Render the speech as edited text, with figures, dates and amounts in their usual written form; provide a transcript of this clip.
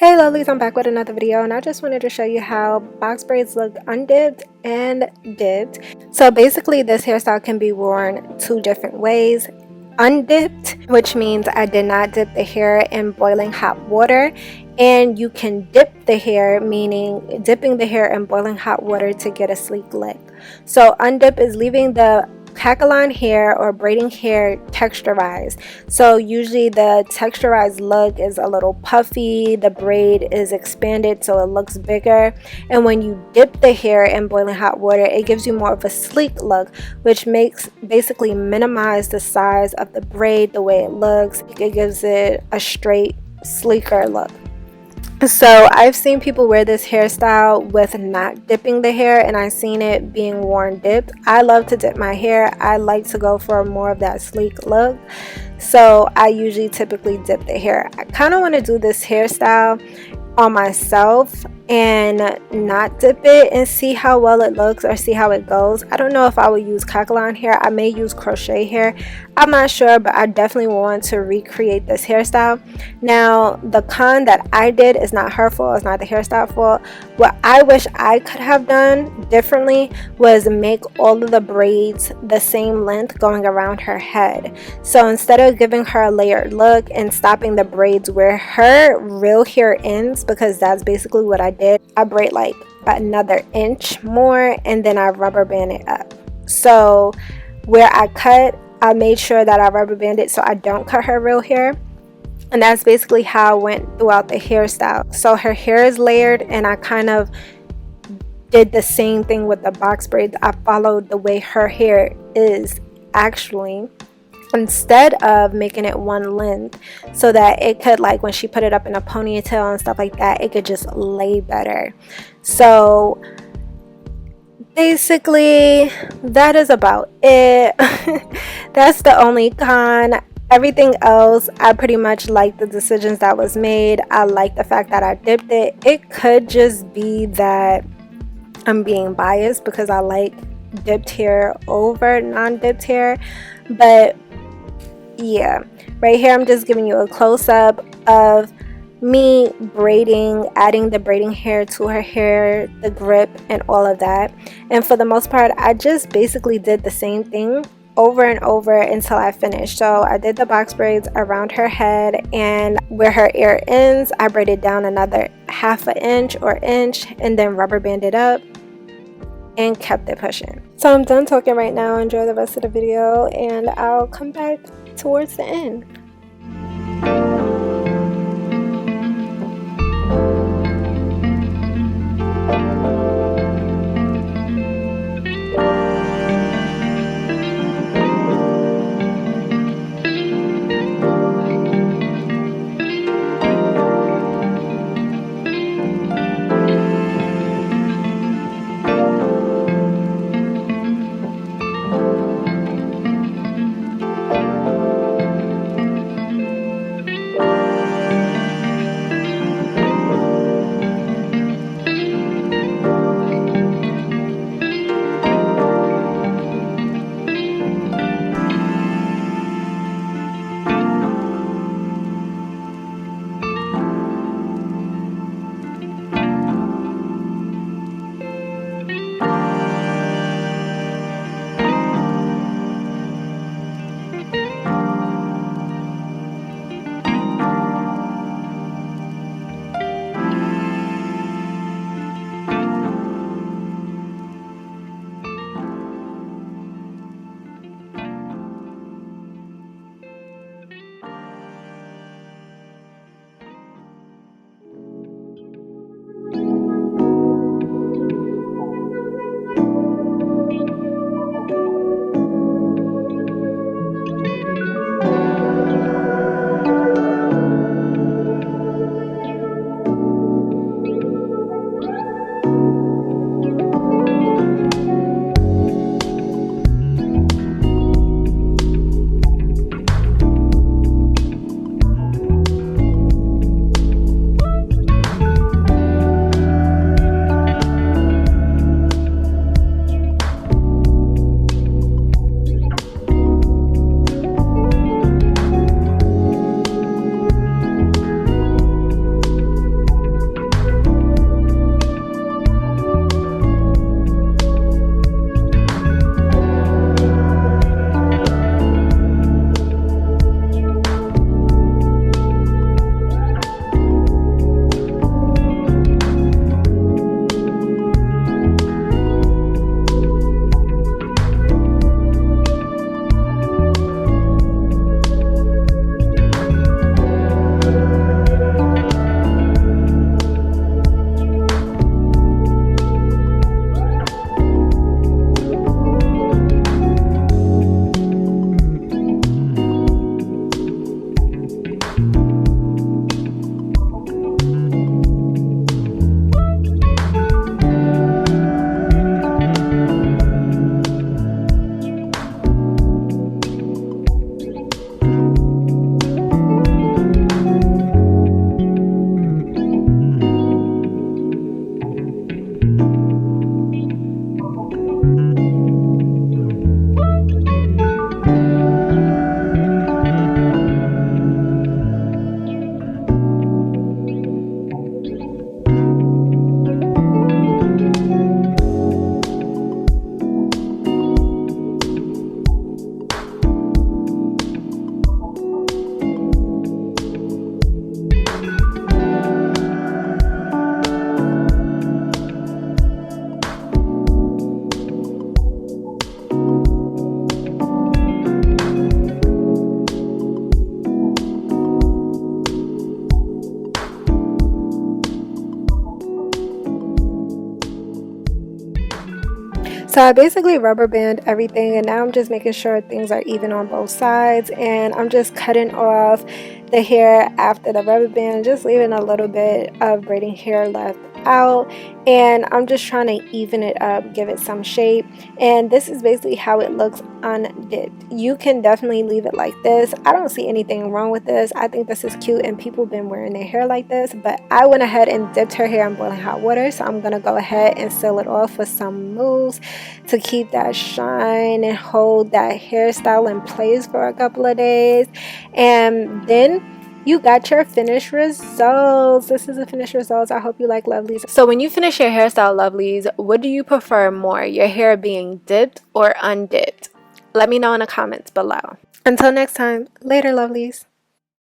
Hey lovelies, I'm back with another video and I just wanted to show you how box braids look undipped and dipped. So basically this hairstyle can be worn two different ways. Undipped, which means I did not dip the hair in boiling hot water, and you can dip the hair, meaning dipping the hair in boiling hot water to get a sleek look. So undip is leaving the cackle hair or braiding hair texturized. So usually the texturized look is a little puffy, the braid is expanded so it looks bigger, and when you dip the hair in boiling hot water it gives you more of a sleek look, which makes basically minimize the size of the braid, the way it looks. It gives it a straight, sleeker look. So I've seen people wear this hairstyle with not dipping the hair, and I've seen it being worn dipped. I love to dip my hair. I like to go for more of that sleek look, so I usually typically dip the hair. I kind of want to do this hairstyle on myself and not dip it and see how well it looks or see how it goes. I don't know if I would use cackle hair. I may use crochet hair. I'm not sure, but I definitely want to recreate this hairstyle. Now the con that I did is not her fault, it's not the hairstyle fault. What I wish I could have done differently was make all of the braids the same length going around her head. So instead of giving her a layered look and stopping the braids where her real hair ends, because that's basically what I did, I braid like another inch more and then I rubber band it up. So where I cut, I made sure that I rubber band it so I don't cut her real hair. And that's basically how I went throughout the hairstyle. So her hair is layered, and I kind of did the same thing with the box braids. I followed the way her hair is actually, instead of making it one length so that it could, like when she put it up in a ponytail and stuff like that, it could just lay better. So basically that is about it. That's the only con. Everything else, I pretty much like the decisions that was made. I like the fact that I dipped it. It could just be that I'm being biased because I like dipped hair over non-dipped hair, but yeah, right here I'm just giving you a close-up of me braiding, adding the braiding hair to her hair, the grip and all of that. And for the most part I just basically did the same thing over and over until I finished. So I did the box braids around her head, and where her ear ends I braided down another half an inch or inch and then rubber banded up and kept it pushing. So I'm done talking right now. Enjoy the rest of the video and I'll come back towards the end. So I basically rubber band everything, and now I'm just making sure things are even on both sides, and I'm just cutting off the hair after the rubber band, just leaving a little bit of braiding hair left out, and I'm just trying to even it up, give it some shape. And this is basically how it looks undipped. You can definitely leave it like this. I don't see anything wrong with this. I think this is cute, and people have been wearing their hair like this, but I went ahead and dipped her hair in boiling hot water, so I'm gonna go ahead and seal it off with some mousse to keep that shine and hold that hairstyle in place for a couple of days. And then you got your finished results. This is the finished results. I hope you like lovelies. So when you finish your hairstyle, lovelies, what do you prefer more, your hair being dipped or undipped? Let me know in the comments below. Until next time, later, lovelies.